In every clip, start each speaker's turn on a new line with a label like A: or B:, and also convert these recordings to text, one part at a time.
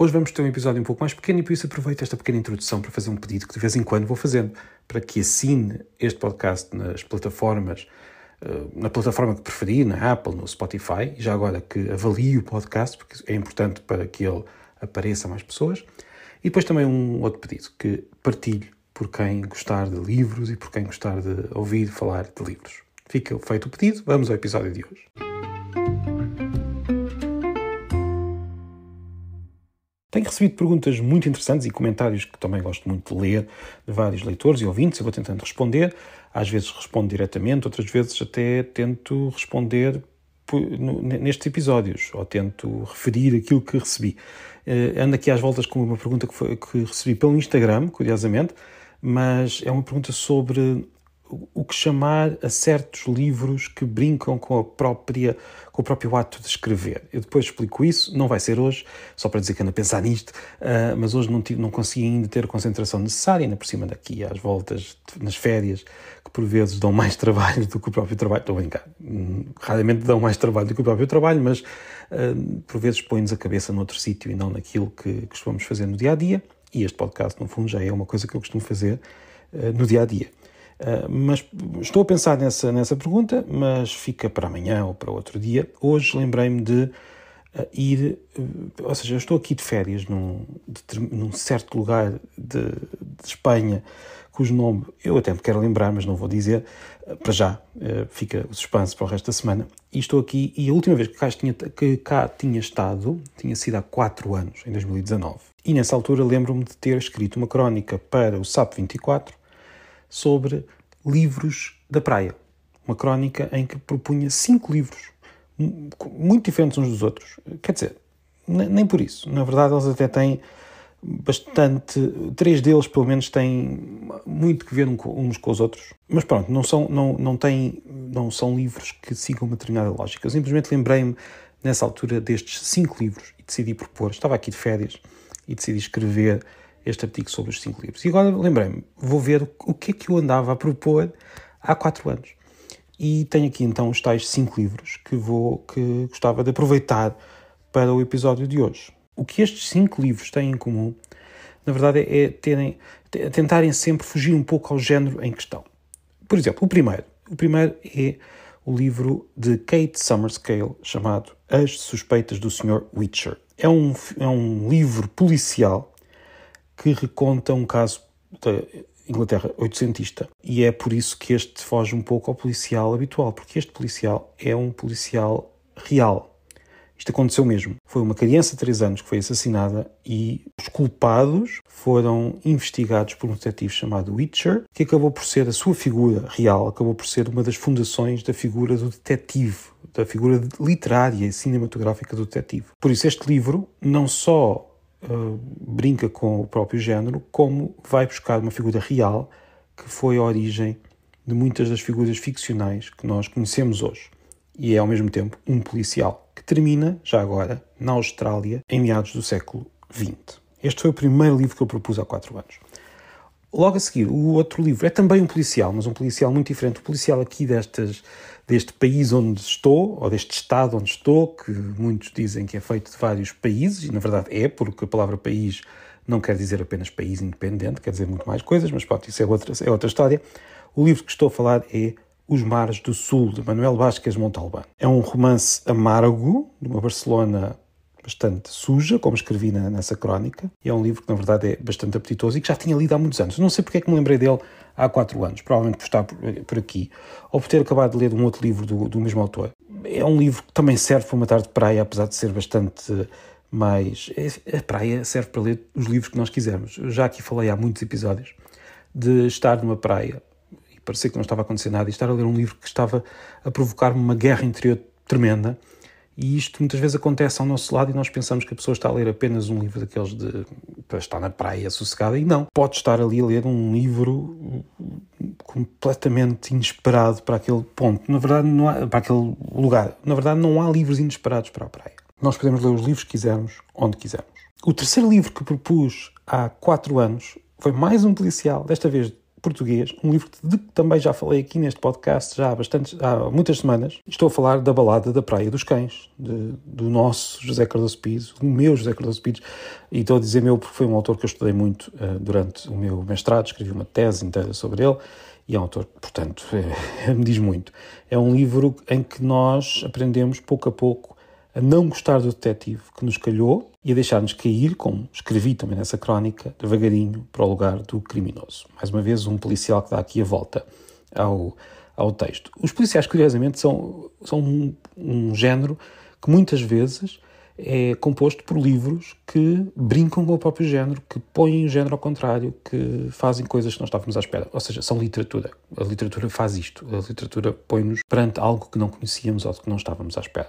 A: Hoje vamos ter um episódio um pouco mais pequeno e por isso aproveito esta pequena introdução para fazer um pedido que de vez em quando vou fazendo, para que assine este podcast nas plataformas, na plataforma que preferir, na Apple, no Spotify, e já agora que avalie o podcast, porque é importante para que ele apareça a mais pessoas. E depois também um outro pedido, que partilhe por quem gostar de livros e por quem gostar de ouvir falar de livros. Fica feito o pedido, vamos ao episódio de hoje. Tenho recebido perguntas muito interessantes e comentários que também gosto muito de ler, de vários leitores e ouvintes. Eu vou tentando responder. Às vezes respondo diretamente, outras vezes até tento responder nestes episódios, ou tento referir aquilo que recebi. Ando aqui às voltas com uma pergunta que recebi pelo Instagram, curiosamente, mas é uma pergunta sobre o que chamar a certos livros que brincam com o próprio ato de escrever. Eu depois explico isso, não vai ser hoje, só para dizer que ando a pensar nisto, mas hoje não consegui ainda ter a concentração necessária, ainda por cima daqui às voltas, nas férias, que por vezes dão mais trabalho do que o próprio trabalho. Estou a brincar. Raramente dão mais trabalho do que o próprio trabalho, mas por vezes põe-nos a cabeça noutro sítio e não naquilo que costumamos fazer no dia-a-dia, e este podcast, no fundo, já é uma coisa que eu costumo fazer no dia-a-dia. Mas estou a pensar nessa pergunta, mas fica para amanhã ou para outro dia. Hoje lembrei-me de ir, ou seja, eu estou aqui de férias num certo lugar de Espanha, cujo nome eu até me quero lembrar, mas não vou dizer, para já, fica o suspense para o resto da semana. E estou aqui, e a última vez que cá tinha estado, tinha sido há 4 anos, em 2019. E nessa altura lembro-me de ter escrito uma crónica para o SAP 24, sobre livros da praia. Uma crónica em que propunha 5 livros, muito diferentes uns dos outros. Quer dizer, nem por isso. Na verdade, eles até têm bastante... 3 deles, pelo menos, têm muito que ver uns com os outros. Mas pronto, não são livros que sigam uma determinada lógica. Eu simplesmente lembrei-me, nessa altura, destes 5 livros e decidi propor. Estava aqui de férias e decidi escrever este artigo sobre os 5 livros. E agora lembrei-me, vou ver o que é que eu andava a propor há 4 anos. E tenho aqui então os tais 5 livros que gostava de aproveitar para o episódio de hoje. O que estes 5 livros têm em comum, na verdade, é tentarem sempre fugir um pouco ao género em questão. Por exemplo, o primeiro é o livro de Kate Summerscale, chamado As Suspeitas do Sr. Witcher. É um livro policial que reconta um caso da Inglaterra oitocentista. E é por isso que este foge um pouco ao policial habitual, porque este policial é um policial real. Isto aconteceu mesmo. Foi uma criança de 3 anos que foi assassinada e os culpados foram investigados por um detetive chamado Witcher, que acabou por ser a sua figura real, acabou por ser uma das fundações da figura do detetive, da figura literária e cinematográfica do detetive. Por isso este livro não só brinca com o próprio género, como vai buscar uma figura real que foi a origem de muitas das figuras ficcionais que nós conhecemos hoje. E é, ao mesmo tempo, um policial que termina, já agora, na Austrália, em meados do século XX. Este foi o primeiro livro que eu propus há 4 anos. Logo a seguir, o outro livro é também um policial, mas um policial muito diferente. O policial aqui deste país onde estou, ou deste estado onde estou, que muitos dizem que é feito de vários países, e na verdade é, porque a palavra país não quer dizer apenas país independente, quer dizer muito mais coisas, mas pronto, isso é outra história. O livro que estou a falar é Os Mares do Sul, de Manuel Vázquez Montalbán. É um romance amargo, de uma Barcelona bastante suja, como escrevi nessa crónica, e é um livro que na verdade é bastante apetitoso e que já tinha lido há muitos anos. Não sei porque é que me lembrei dele há 4 anos, provavelmente por estar por aqui, ou por ter acabado de ler um outro livro do mesmo autor. É um livro que também serve para uma tarde de praia, apesar de ser bastante mais... A praia serve para ler os livros que nós quisermos. Eu já aqui falei há muitos episódios de estar numa praia e parecer que não estava a acontecer nada e estar a ler um livro que estava a provocar-me uma guerra interior tremenda. E isto muitas vezes acontece ao nosso lado e nós pensamos que a pessoa está a ler apenas um livro daqueles para estar na praia sossegada, e não. Pode estar ali a ler um livro completamente inesperado para aquele ponto. Na verdade, não há, para aquele lugar. Na verdade, não há livros inesperados para a praia. Nós podemos ler os livros que quisermos, onde quisermos. O terceiro livro que propus há 4 anos foi mais um policial, desta vez português, um livro de que também já falei aqui neste podcast já há muitas semanas. Estou a falar da Balada da Praia dos Cães, do nosso José Cardoso Pires, o meu José Cardoso Pires, e estou a dizer meu porque foi um autor que eu estudei muito durante o meu mestrado, escrevi uma tese inteira sobre ele, e é um autor, portanto, me diz muito. É um livro em que nós aprendemos pouco a pouco a não gostar do detetive que nos calhou e a deixar-nos cair, como escrevi também nessa crónica, devagarinho para o lugar do criminoso. Mais uma vez, um policial que dá aqui a volta ao texto. Os policiais, curiosamente, são um género que muitas vezes é composto por livros que brincam com o próprio género, que põem o género ao contrário, que fazem coisas que não estávamos à espera. Ou seja, são literatura. A literatura faz isto. A literatura põe-nos perante algo que não conhecíamos ou que não estávamos à espera.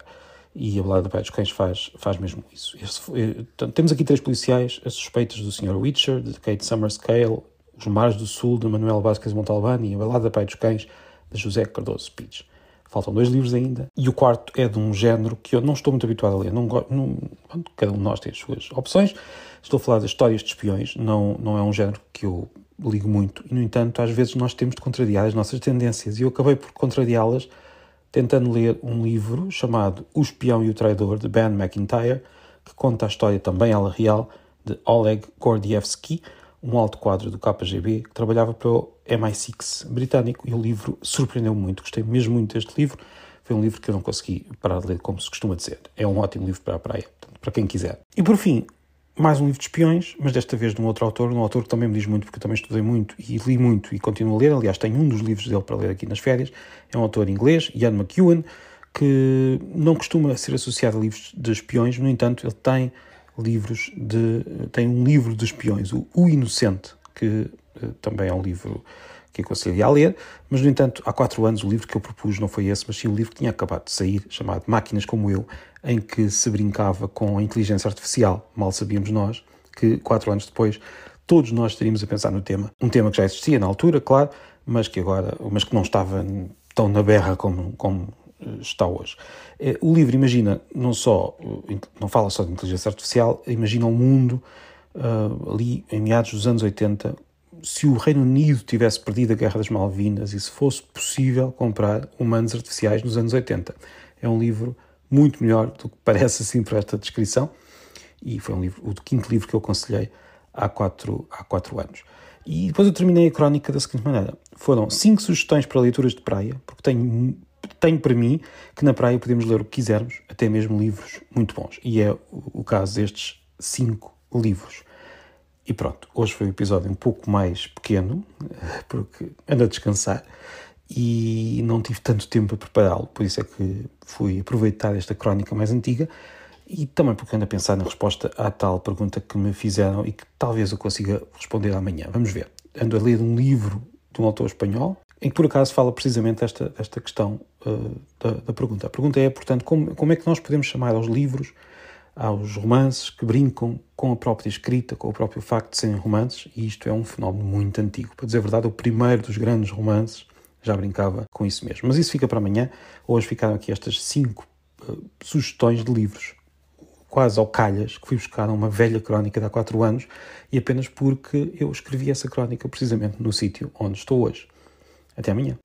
A: E a Balada da Praia dos Cães faz mesmo isso. Temos aqui 3 policiais: As Suspeitas do Sr. Witcher, de Kate Summerscale, Os Mares do Sul, de Manuel Vázquez Montalbán, e a Balada da Praia dos Cães, de José Cardoso Pires. Faltam 2 livros ainda. E o quarto é de um género que eu não estou muito habituado a ler. Cada um de nós tem as suas opções. Estou a falar das histórias de espiões. Não é um género que eu ligo muito. E, no entanto, às vezes nós temos de contrariar as nossas tendências. E eu acabei por contrariá-las tentando ler um livro chamado O Espião e o Traidor, de Ben McIntyre, que conta a história também ela real de Oleg Gordievsky, um alto quadro do KGB que trabalhava para o MI6 britânico, e o livro surpreendeu-me muito. Gostei mesmo muito deste livro. Foi um livro que eu não consegui parar de ler, como se costuma dizer. É um ótimo livro para a praia, para quem quiser. E por fim, mais um livro de espiões, mas desta vez de um autor que também me diz muito, porque eu também estudei muito e li muito e continuo a ler. Aliás, tenho um dos livros dele para ler aqui nas férias. É um autor inglês, Ian McEwan, que não costuma ser associado a livros de espiões. No entanto, ele tem um livro de espiões, o Inocente, que também é um livro que aconselho a ler, mas, no entanto, há 4 anos o livro que eu propus não foi esse, mas sim o livro que tinha acabado de sair, chamado Máquinas como Eu, em que se brincava com a inteligência artificial. Mal sabíamos nós que 4 anos depois todos nós estaríamos a pensar no tema. Um tema que já existia na altura, claro, mas que não estava tão na berra como está hoje. O livro imagina não fala só de inteligência artificial, imagina um mundo ali em meados dos anos 80, se o Reino Unido tivesse perdido a Guerra das Malvinas e se fosse possível comprar humanos artificiais nos anos 80. É um livro muito melhor do que parece assim por esta descrição, e foi o 5º livro que eu aconselhei há 4 anos. E depois eu terminei a crónica da seguinte maneira: foram 5 sugestões para leituras de praia, porque tenho para mim que na praia podemos ler o que quisermos, até mesmo livros muito bons, e é o caso destes 5 livros. E pronto, hoje foi um episódio um pouco mais pequeno, porque ando a descansar e não tive tanto tempo a prepará-lo, por isso é que fui aproveitar esta crónica mais antiga, e também porque ando a pensar na resposta à tal pergunta que me fizeram e que talvez eu consiga responder amanhã. Vamos ver. Ando a ler um livro de um autor espanhol, em que por acaso fala precisamente esta questão da pergunta. A pergunta é, portanto, como é que nós podemos chamar aos livros, aos romances que brincam com a própria escrita, com o próprio facto de serem romances, e isto é um fenómeno muito antigo. Para dizer a verdade, o primeiro dos grandes romances já brincava com isso mesmo. Mas isso fica para amanhã. Hoje ficaram aqui estas 5 sugestões de livros, quase ao calhas, que fui buscar uma velha crónica de há 4 anos, e apenas porque eu escrevi essa crónica precisamente no sítio onde estou hoje. Até amanhã.